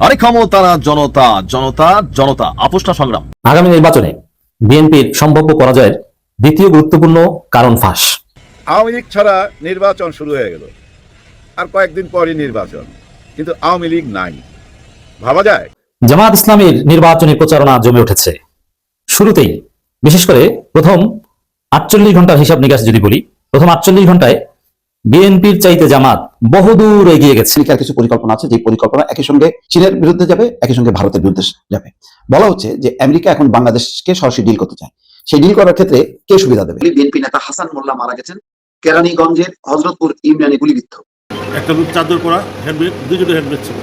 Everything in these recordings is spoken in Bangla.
আরে ক্ষমতা না জনতা, জনতা জনতা, আপোষ না সংগ্রাম। আগামী নির্বাচনে বিএনপির সম্ভাব্য পরাজয়ের দ্বিতীয় গুরুত্বপূর্ণ কারণ ফাঁস। আওয়ামী লীগ ছাড়া নির্বাচন শুরু হয়ে গেল, আর কয়েকদিন পরই নির্বাচন, কিন্তু আওয়ামী লীগ নাই। ভাবা যায়? জামাত ইসলামীর নির্বাচনী প্রচারণা জমে উঠেছে। শুরুতেই বিশেষ করে প্রথম 48 ঘন্টার হিসাব নিকাশ যদি বলি, প্রথম 48 ঘন্টায় বিএনপির চাইতে জামাত বহুদূর এগিয়ে গেছে। আমেরিকার কিছু পরিকল্পনা আছে, যে পরিকল্পনা একই সঙ্গে চীনের বিরুদ্ধে যাবে, একই সঙ্গে ভারতের বিরুদ্ধে যাবে। বলা হচ্ছে যে আমেরিকা এখন বাংলাদেশকে সরাসরি ডিল করতে চায়। সেই ডিল করার ক্ষেত্রে কে সুবিধা দেবে? বিএনপি নেতা হাসান মোল্লা মারা গেছেন কেরানীগঞ্জের হযরতপুর ইউনিয়নে গুলিবিদ্ধ। একটা লোক চাদর পরা হেলমেট, দুজোটা হেলমেট ছিল,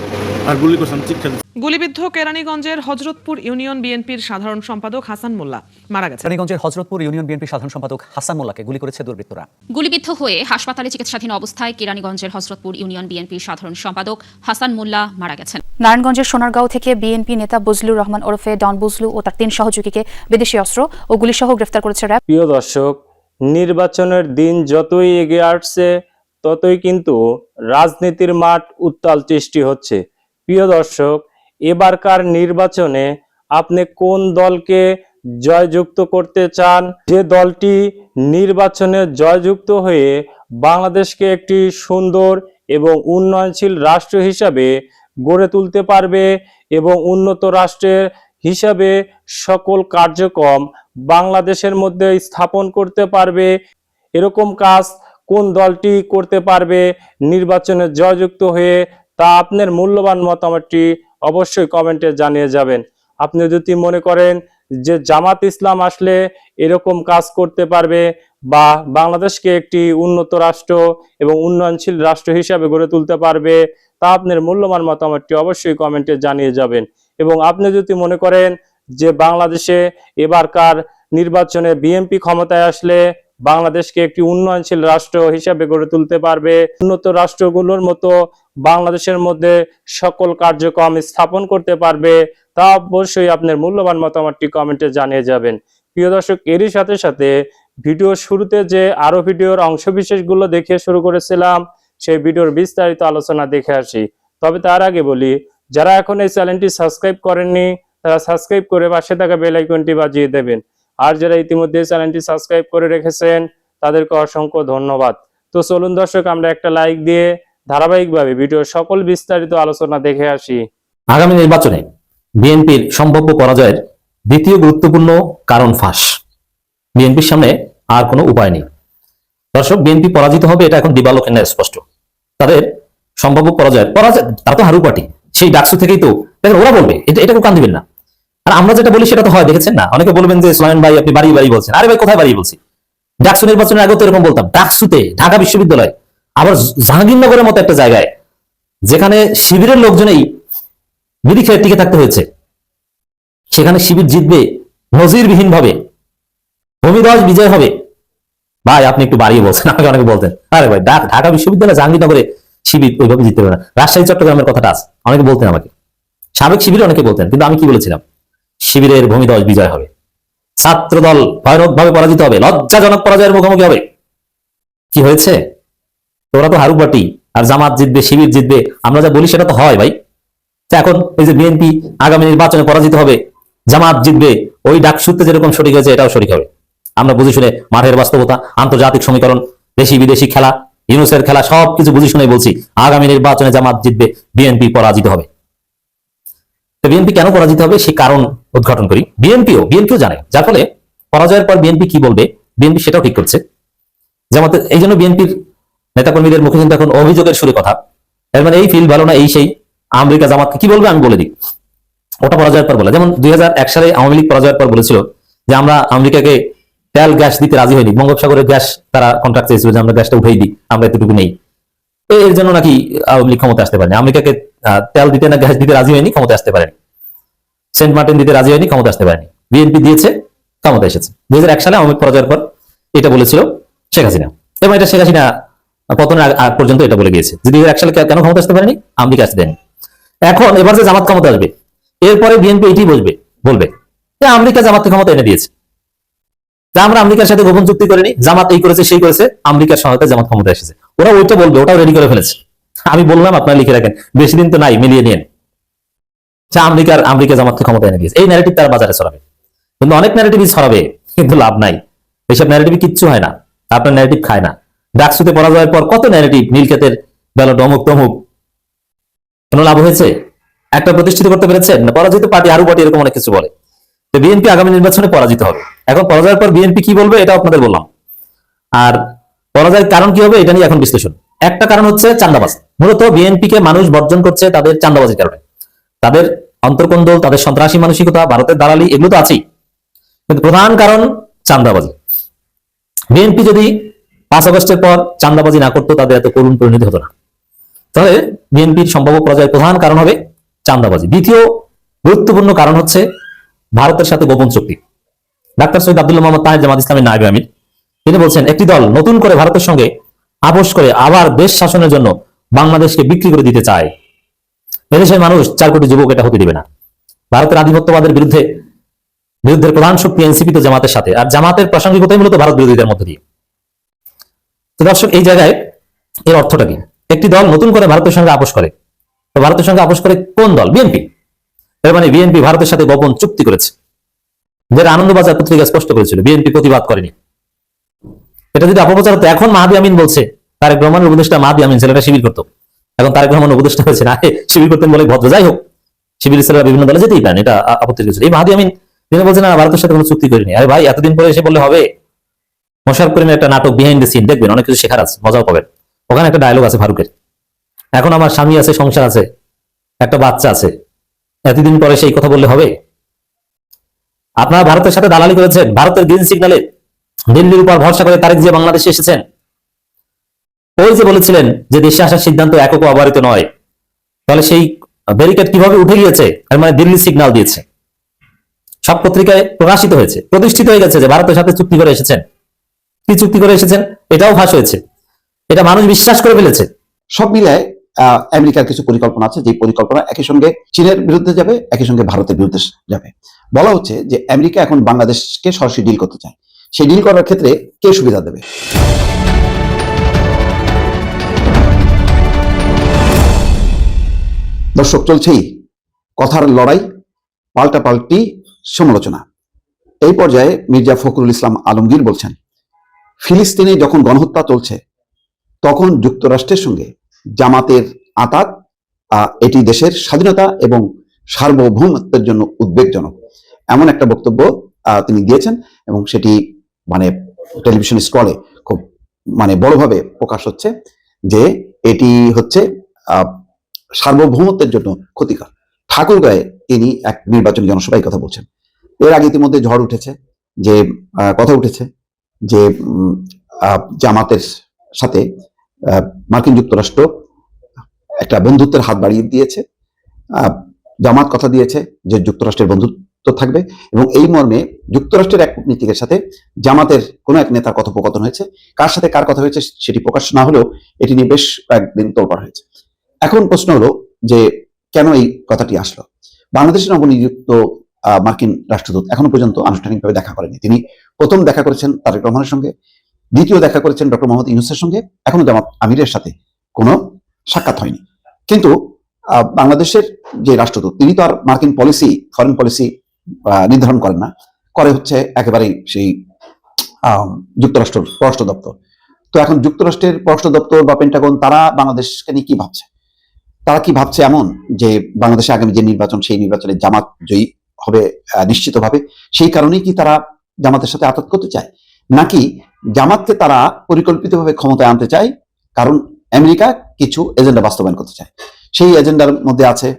আর গুলি করছেন চিৎকার। গুলিবিদ্ধ কেরানীগঞ্জের হযরতপুর ইউনিয়ন বিএনপির সাধারণ সম্পাদক হাসান মোল্লা মারা গেছেন। কেরানীগঞ্জের হযরতপুর ইউনিয়ন বিএনপির সাধারণ সম্পাদক হাসান মোল্লাকে গুলি করেছে দুর্বৃত্তরা। গুলিবিদ্ধ হয়ে হাসপাতালে চিকিৎসাধীন অবস্থায় কেরানীগঞ্জের হযরতপুর ইউনিয়ন বিএনপির সাধারণ সম্পাদক হাসান মোল্লা মারা গেছেন। নারায়ণগঞ্জের সোনারগাঁও থেকে বিএনপি নেতা বজলুর রহমান ওরফে ডন বজলু ও তার 3 সহযোগীকে বিদেশি অস্ত্র ও গুলিসহ গ্রেফতার করেছে র্যাব। প্রিয় দর্শক, নির্বাচনের দিন যতই এগিয়ে আসছে ততই কিন্তু রাজনীতির মাঠ উত্তাল সৃষ্টি হচ্ছে। প্রিয় দর্শক, এবারকার নির্বাচনে আপনি কোন দলকে জয়যুক্ত করতে চান? যে দলটি নির্বাচনে জয়যুক্ত হয়ে বাংলাদেশকে একটি সুন্দর এবং উন্নয়নশীল রাষ্ট্র হিসাবে গড়ে তুলতে পারবে এবং উন্নত রাষ্ট্রের হিসাবে সকল কার্যক্রম বাংলাদেশের মধ্যে স্থাপন করতে পারবে, এরকম কাজ কোন দলটি করতে পারবে নির্বাচনে জয়যুক্ত হয়ে, তা আপনার মূল্যবান মতামতটি অবশ্যই কমেন্টে জানিয়ে যাবেন। আপনি যদি মনে করেন যে জামাত ইসলাম আসলে এরকম কাজ করতে পারবে বা বাংলাদেশকে একটি উন্নত রাষ্ট্র এবং উন্নয়নশীল রাষ্ট্র হিসাবে গড়ে তুলতে পারবে, তা আপনার মূল্যবান মতামতটি অবশ্যই কমেন্টে জানিয়ে যাবেন। এবং আপনি যদি মনে করেন যে বাংলাদেশে এবারকার নির্বাচনে বিএনপি ক্ষমতায় আসলে বাংলাদেশকে একটি উন্নয়নশীল রাষ্ট্র হিসাবে গড়ে তুলতে পারবে, উন্নত রাষ্ট্রগুলোর মতো বাংলাদেশের মধ্যে সকল কার্যক্রম স্থাপন করতে পারবে, তা অবশ্যই আপনার মূল্যবান মতামতটি কমেন্টে জানিয়ে যাবেন। প্রিয় দর্শক, এরই সাথে সাথে ভিডিওর শুরুতে যে আরো ভিডিওর অংশবিশেষগুলো দেখে শুরু করেছিলাম, সেই ভিডিওর বিস্তারিত আলোচনা দেখে আসি। তবে তার আগে বলি, যারা এখন এই চ্যানেলটি সাবস্ক্রাইব করেননি তারা সাবস্ক্রাইব করে পাশে থাকা বেল আইকনটি বাজিয়ে দেবেন। আর যারা ইতিমধ্যে চ্যানেলটি সাবস্ক্রাইব করে রেখেছেন তাদেরকে অসংখ্য ধন্যবাদ। তো চলুন দর্শক, আমরা একটা লাইক দিয়ে ধারাবাহিকভাবে ভিডিওর সকল বিস্তারিত আলোচনা দেখে আসি। আগামী নির্বাচনে বিএনপির সম্ভাব্য পরাজয়ের দ্বিতীয় গুরুত্বপূর্ণ কারণ ফাঁস। বিএনপির সামনে আর কোনো উপায় নেই। দর্শক, বিএনপি পরাজিত হবে এটা এখন দিবালোকে না স্পষ্ট। তাদের সম্ভাব্য পরাজয় তারা তো হারু পার্টি, সেই ডাকসু থেকেই তো দেখেন ওরা বলবে, এটা কান দিবেন না। আর আমরা যেটা বলি সেটা তো হয়, দেখেছেন না? অনেকে বলবেন যে সোলাইমান ভাই আপনি বাড়ি বাড়ি বলছেন। আরে ভাই, কোথায় বাড়ি বলছি? ডাকসু নির্বাচনের আগেও তো এরকম বলতাম। ডাকসুতে, ঢাকা বিশ্ববিদ্যালয়, আবার জাহাঙ্গীরনগরের মতো একটা জায়গায় যেখানে শিবিরের লোকজনেই বিধি খেয়ে টিকে থাকতে হয়েছে, সেখানে শিবির জিতবে নজিরবিহীন ভাবে, ভূমিধস বিজয় হবে। ভাই আপনি একটু বাড়িয়ে বলছেন। আমাকে অনেকে বলতেন আরে ভাই ঢাকা বিশ্ববিদ্যালয় জাহাঙ্গীরনগরে শিবির ওইভাবে জিততে পারে না। রাজশাহী চট্টগ্রামের কথাটা আছে, অনেকে বলতেন আমাকে, সাবেক শিবিরে অনেকে বলতেন, কিন্তু আমি কি বলেছিলাম? শিবিরের ভূমিধস বিজয় হবে, ছাত্র দল ভয়ানক ভাবে পরাজিত হবে, লজ্জাজনক পরাজয়ের মুখোমুখি হবে। কি হয়েছে? তোরা তো হারু পার্টি, আর জামাত জিতবে, শিবির জিতবে, আমরা যা বলি সেটা তো হয় ভাই। এখন এই যে বিএনপি আগামী নির্বাচনে পরাজিত হবে, জামাত জিতবে, ওই ডাকসুতে যেরকম সঠিক হয়েছে এটাও সঠিক হবে। আমরা বুঝে শুনে মাঠের বাস্তবতা, আন্তর্জাতিক সমীকরণ, দেশি বিদেশি খেলা, ইউনুসের খেলা, সবকিছু বুঝে শুনে বলছি আগামী নির্বাচনে জামাত জিতবে, বিএনপি পরাজিত হবে। বিএনপি কেন পরাজিত হবে সেই কারণ উদ্ঘাটন করি। বিএনপিও জানে, যার ফলে পরাজয়ের পর বিএনপি কি বলবে বিএনপি সেটাও ঠিক করছে। যেমন এই জন্য বিএনপির নেতাকর্মীদের মুখে কিন্তু এখন অভিযোগের সুরে কথা। এর মানে এই ফিল ভালো না, এই সেই আমেরিকা জামাতকে কি বলবে আমি বলে দিই। ওটা পরাজয়ের পর বলে, যেমন 2001 সালে আওয়ামী লীগ পরাজয়ের পর বলেছিল যে আমরা আমেরিকাকে তেল গ্যাস দিতে রাজি হয়নি, বঙ্গোপসাগরের গ্যাস তারা কন্ট্রাক্ট চেয়েছিল যে আমরা গ্যাসটা উঠেই দিই, আমরা এতটুকু নেই। এর জন্য নাকি আওয়ামী লীগ ক্ষমতা আসতে পারেনি। আমেরিকাকে তেল দিতে না গ্যাস দিতে রাজি হয়নি, ক্ষমতা আসতে পারেনি। সেন্ট মার্টিন দিতে রাজি হয়নি, ক্ষমতা আসতে পারেনি। বিএনপি দিয়েছে, ক্ষমতা এসেছে। 2001 সালে আওয়ামী লীগ পরাজয়ের পর এটা বলেছিল শেখ হাসিনা, এবং এটা শেখ হাসিনা পতনের আগ পর্যন্ত এটা বলে গিয়েছে যে 2001 সালে কেন ক্ষমতা আসতে পারেনি, আমেরিকা আসতে দেয়নি। এখন এবার যে জামাত ক্ষমতা আসবে, এরপরে বিএনপি এটি বলবে যে আমেরিকা জামাতকে ক্ষমতা এনে দিয়েছে, আমরা আমেরিকার সাথে গোপন চুক্তি করিনি, জামাত এই করেছে সেই করেছে, আমেরিকার সহায়তায় জামাত ক্ষমতা এসেছে। ওরা ওইটা বলবে, ওটাও রেডি করে ফেলেছে। আমি বললাম আপনারা লিখে রাখেন, বেশি দিন তো নাই, মিলিয়ে নিন। আমেরিকা জামাতকে ক্ষমতা এনে দিয়েছে, এই ন্যারেটিভ তারা বাজারে ছড়াবে। কিন্তু অনেক ন্যারেটিভই ছড়াবে, কিন্তু লাভ নাই। এইসব ন্যারেটিভ কিচ্ছু হয় না, আপনার ন্যারেটিভ খায় না। ডাকসুতে পরাজয়ের পর কত ন্যারেটিভ, নীলক্ষেতের ব্যালট অমুক তমুক, কোনো লাভ হয়েছে? একটা প্রতিষ্ঠিত করতে পেরেছেন না? পরাজিত পার্টি আরো পার্টি এরকম অনেক কিছু বলে। তো বিএনপি আগামী নির্বাচনে পরাজিত হবে। এখন পরাজয়ের পর বিএনপি কি বলবে এটা আপনাদের বললাম। আর পরাজয়ের কারণ কি হবে এটা নিয়ে এখন বিশ্লেষণ। একটা কারণ হচ্ছে চাঁদাবাজ। মূলত বিএনপি কে মানুষ বর্জন করছে তাদের চাঁদাবাজির কারণে। তাদের অন্তর্কন্দল, তাদের সন্ত্রাসী মানসিকতা, ভারতের দালালি, এগুলো তো আছেই, কিন্তু প্রধান কারণ চাঁদাবাজি। বিএনপি যদি 5 আগস্টের পর চাঁদাবাজি না করতো তাদের এত করুণ পরিণতি হতো না। তাহলে বিএনপির সম্ভাব্য পরাজয়ের প্রধান কারণ হবে চাঁদাবাজি। দ্বিতীয় গুরুত্বপূর্ণ কারণ হচ্ছে ভারতের সাথে গোপন চুক্তি। ডাক্তার সৈয়দ আব্দুল্লাহ মোহাম্মদ তাহের জামাত ইসলামের নায়েবে আমির তিনি বলছেন, একটি দল নতুন করে ভারতের সঙ্গে আপোষ করে আবার দেশ শাসনের জন্য বাংলাদেশকে বিক্রি করে দিতে চায়। এদেশের মানুষ 4 কোটি যুবক এটা হতে দিবে না। ভারতের আধিপত্যবাদের বিরুদ্ধের প্রধান শক্তি এনসিপি তো জামাতের সাথে, আর জামাতের প্রাসঙ্গিকতাই মূলত ভারত বিরোধীদের মধ্যে দিয়ে। তো দর্শক, এই জায়গায় এর অর্থটা কি? একটি দল নতুন করে ভারতের সঙ্গে আপোষ করে, তো ভারতের সঙ্গে আপোষ করে কোন দল? বিএনপি। এর মানে বিএনপি ভারতের সাথে গোপন চুক্তি করেছে, যেটা আনন্দবাজার পত্রিকা স্পষ্ট করেছিল, বিএনপি প্রতিবাদ করেনি। এটা যদি অপপ্রচার হতো, এখন মাহাদি আমিন বলছে, তারেক রহমানের উপদেষ্টা মাহাদি আমিন ছেলেটা শিবির করতো, এখন তারেক রহমান উপদেষ্টা হয়েছে না, শিবির করতেন বলে ভদ্র। যাই হোক, শিবির ছেলেরা বিভিন্ন দলে যেতেই পারেন, এটা আপত্তির কিছু। এই মাহাদি আমিন তিনি বলছেন না, ভারতের সাথে কোনো চুক্তি করিনি। আরে ভাই, এতদিন পরে এসে বললে হবে? মোশাররফ করিমের একটা নাটক বিহাইন্ড দ্য সিন দেখবেন, অনেক কিছু শেখার আছে, মজাও পাবেন। ওখানে একটা ডায়লগ আছে ফারুকের, এখন আমার স্বামী আছে, সংসার আছে, একটা বাচ্চা আছে, এতদিন পরে সেই কথা বললে হবে? আপনারা ভারতের সাথে দালালি করেছেন, ভারতের গ্রিন সিগন্যালে দিল্লির উপর ভরসা করে তারেক জিয়া বাংলাদেশে এসেছেন। ওই যে বলেছিলেন যে দেশে আসার সিদ্ধান্ত একক ও অবারিত নয়, তাহলে সেই ব্যারিকেড কিভাবে উঠে গিয়েছে? তার মানে দিল্লি সিগন্যাল দিয়েছে, সব পত্রিকায় প্রকাশিত হয়েছে, প্রতিষ্ঠিত হয়ে গেছে যে ভারতের সাথে চুক্তি করে এসেছেন। কি চুক্তি করে এসেছেন এটাও ফাঁস হয়েছে, এটা মানুষ বিশ্বাস করে ফেলেছে। সব মিলায় আমেরিকার কিছু পরিকল্পনা আছে, যে পরিকল্পনা একই সঙ্গে চীনের বিরুদ্ধে যাবে, একই সঙ্গে ভারতের বিরুদ্ধে যাবে। বলা হচ্ছে যে আমেরিকা এখন বাংলাদেশকে সরাসরি ডিল করতে চায়। সেই ডিল করার ক্ষেত্রে কে সুবিধা দেবে? দর্শক, চলছেই কথার লড়াই, পাল্টাপাল্টি সমালোচনা। এই পর্যায়ে মির্জা ফখরুল ইসলাম আলমগীর বলছেন, ফিলিস্তিনে যখন গণহত্যা চলছে তখন যুক্তরাষ্ট্রের সঙ্গে জামাতের আঁতাত এটি দেশের স্বাধীনতা এবং সার্বভৌমত্বের জন্য উদ্বেগজনক, এমন একটা বক্তব্য তিনি দিয়েছেন, এবং সেটি মানে টেলিভিশন স্ক্রলে খুব বড়ভাবে প্রকাশ হচ্ছে যে এটি হচ্ছে সার্বভৌমত্বের জন্য ক্ষতিকর। ঠাকুরগাঁয়ে তিনি এক নির্বাচনী জনসভায় কথা বলছেন। এর আগে ইতিমধ্যে ঝড় উঠেছে, যে কথা উঠেছে যে জামাতের সাথে মার্কিন যুক্তরাষ্ট্র একটা বন্ধুত্বের হাত বাড়িয়ে দিয়েছে। জামাত কথা দিয়েছে যে যুক্তরাষ্ট্রের বন্ধুত্ব থাকবে, এবং এই মর্মে যুক্তরাষ্ট্রের এক কূটনীতিকের সাথে জামাতের কোনো এক নেতার কথোপকথন হয়েছে। কার সাথে কার কথা হয়েছে সেটি প্রকাশ না হলেও এটি নিয়ে বেশ কয়েকদিন তোলপাড় হয়েছে। এখন প্রশ্ন হলো যে কেন এই কথাটি আসলো? বাংলাদেশের নবনিযুক্ত মার্কিন রাষ্ট্রদূত এখনো পর্যন্ত আনুষ্ঠানিকভাবে দেখা করেনি। তিনি প্রথম দেখা করেছেন তারেক রহমানের সঙ্গে, দ্বিতীয় দেখা করেছেন ডক্টর মোহাম্মদ ইউনূসের সঙ্গে, এখনো জামাত আমিরের সাথে কোনো সাক্ষাৎ হয়নি। কিন্তু বাংলাদেশের যে রাষ্ট্রদূত তিনি তো আর মার্কিন পলিসি, ফরেন পলিসি নির্ধারণ করেন না, করে হচ্ছে একেবারেই সেই যুক্তরাষ্ট্রের পররাষ্ট্র দপ্তর। তো এখন যুক্তরাষ্ট্রের পররাষ্ট্র দপ্তর বা পেন্টাগন তারা বাংলাদেশকে নিয়ে কি ভাবছে? তারা কি ভাবছে এমন যে বাংলাদেশে আগামী যে নির্বাচন, সেই নির্বাচনে জামাত জয়ী হবে নিশ্চিতভাবে, সেই কারণেই কি তারা জামাতের সাথে আঘাত করতে চায়? নাকি জামাতকে তারা পরিকল্পিতভাবে ক্ষমতায় আনতে চায় কারণ আমেরিকা কিছু এজেন্ডা বাস্তবায়ন করতে চায়? সেই এজেন্ডার মধ্যে আছে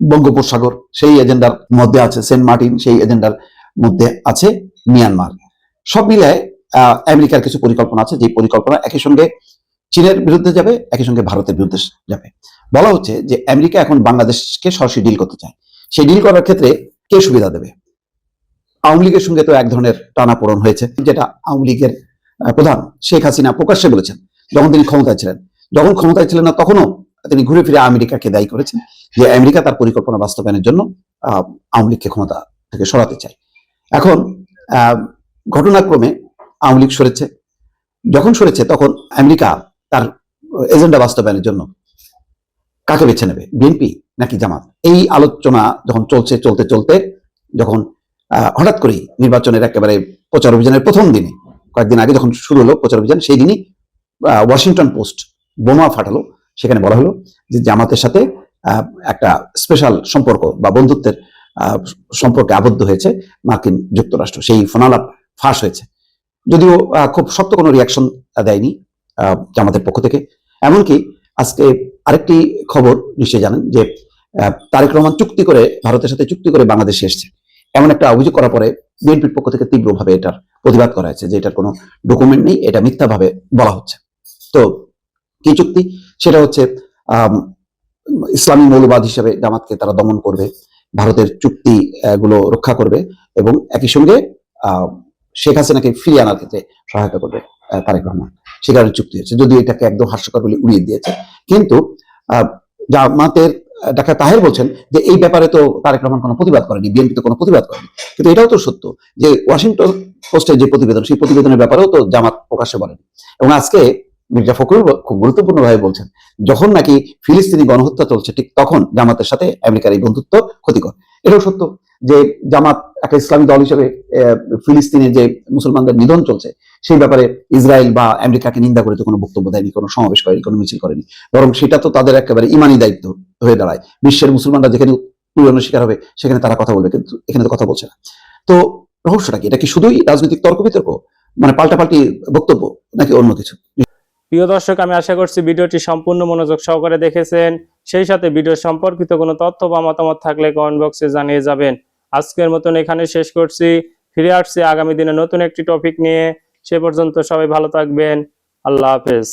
বঙ্গোপসাগর, সেই এজেন্ডার মধ্যে আছে সেন্ট মার্টিন, সেই এজেন্ডার মধ্যে আছে মিয়ানমার। সব মিলায় আমেরিকার কিছু পরিকল্পনা আছে, যে পরিকল্পনা একই সঙ্গে চীনের বিরুদ্ধে যাবে, একই সঙ্গে ভারতের বিরুদ্ধে যাবে। বলা হচ্ছে যে আমেরিকা এখন বাংলাদেশকে সরাসরি ডিল করতে চায়। সেই ডিল করার ক্ষেত্রে কে সুবিধা দেবে? আওয়ামী লীগের সঙ্গে তো এক ধরনের টানাপোড়েন হয়েছে, যেটা আওয়ামী লীগের প্রধান শেখ হাসিনা প্রকাশ্যে বলেছেন যখন তিনি ক্ষমতায় ছিলেন। যখন ক্ষমতায় ছিলেন না তখনও তিনি ঘুরে ফিরে আমেরিকাকে দায়ী করেছেন যে আমেরিকা তার পরিকল্পনা বাস্তবায়নের জন্য আওয়ামী লীগকে ক্ষমতা থেকে সরাতে চায়। এখন ঘটনাক্রমে আওয়ামী লীগ সরেছে, যখন সরেছে তখন আমেরিকা তার এজেন্ডা বাস্তবায়নের জন্য কাকে বেছে নেবে? বিএনপি নাকি জামাত? এই আলোচনা যখন চলতে যখন হঠাৎ করেই নির্বাচনের একেবারে প্রচার অভিযানের প্রথম দিনে, কয়েকদিন আগে যখন শুরু হলো প্রচার অভিযান, সেই দিনই ওয়াশিংটন পোস্ট বোমা ফাটালো। সেখানে বলা হলো যে জামাতের সাথে একটা স্পেশাল সম্পর্ক বা বন্ধুত্বের সম্পর্কে আবদ্ধ হয়েছে মার্কিন যুক্তরাষ্ট্র। সেই ফোনালাপ ফাঁস হয়েছে, যদিও খুব শক্ত কোনো রিয়াকশন দেয়নি জামাতের পক্ষ থেকে। এমনকি আজকে আরেকটি খবর নিশ্চয়ই জানেন যে তারেক রহমান ভারতের সাথে চুক্তি করে বাংলাদেশে এসছে, এমন একটা অভিযোগ করার পরে বিএনপির পক্ষ থেকে তীব্রভাবে এটার প্রতিবাদ করা হয়েছে যে এটার কোনো ডকুমেন্ট নেই, এটা মিথ্যাভাবে বলা হচ্ছে। তো কি চুক্তি? সেটা হচ্ছে ইসলামী মৌলবাদ হিসেবে জামাতকে তারা দমন করবে, ভারতের চুক্তি গুলো রক্ষা করবে এবং একই সঙ্গে শেখ হাসিনাকে ফিরিয়ে আনার ক্ষেত্রে সহায়তা করবে তারেক রহমান। সে কারণে চুক্তি হয়েছে, যদিও এটাকে একদম হাস্যকর বলে উড়িয়ে দিয়েছে। কিন্তু জামাতের ডাক্তার তাহের বলছেন যে এই ব্যাপারে তো তারেক রহমান কোনো প্রতিবাদ করেনি, বিএনপি তো কোনো প্রতিবাদ করেনি। কিন্তু এটাও তো সত্য যে ওয়াশিংটন পোস্টের যে প্রতিবেদন, সেই প্রতিবেদনের ব্যাপারেও তো জামাত প্রকাশ্যে বলেনি। এবং আজকে মির্জা ফখরুল খুব গুরুত্বপূর্ণভাবে বলছেন, যখন নাকি ফিলিস্তিনি গণহত্যা চলছে ঠিক তখন জামাতের সাথে আমেরিকার এই বন্ধুত্ব ক্ষতিকর। এটাও সত্য যে জামাত একটা ইসলামী দল হিসেবে ফিলিস্তিনের যে মুসলমানদের নিধন চলছে সেই ব্যাপারে ইসরায়েল বা আমেরিকাকে নিন্দা করে তো কোনো বক্তব্য দেয়নি, কোনো সমাবেশ করেনি, কোনো মিছিল করেনি। বরং সেটা তো তাদের একেবারে ইমানি দায়িত্ব হয়ে দাঁড়ায়। বিশ্বের মুসলমানরা যেখানে উৎপীড়নের শিকার হবে সেখানে তারা কথা বলবে, কিন্তু এখানে তো কথা বলছে না। তো রহস্যটা কি? এটা কি শুধুই রাজনৈতিক তর্ক বিতর্ক, মানে পাল্টাপাল্টি বক্তব্য, নাকি অন্য কিছু? প্রিয় দর্শক, আমি আশা করছি ভিডিওটি সম্পূর্ণ মনোযোগ সহকারে দেখেছেন। সেই সাথে ভিডিও সম্পর্কিত কোনো তথ্য বা মতামত থাকলে কমেন্ট বক্সে জানিয়ে যাবেন। আজকের মতন এখানে শেষ করছি, ফিরে আসছি আগামী দিনে নতুন একটি টপিক নিয়ে। সে পর্যন্ত সবাই ভালো থাকবেন। আল্লাহ হাফেজ।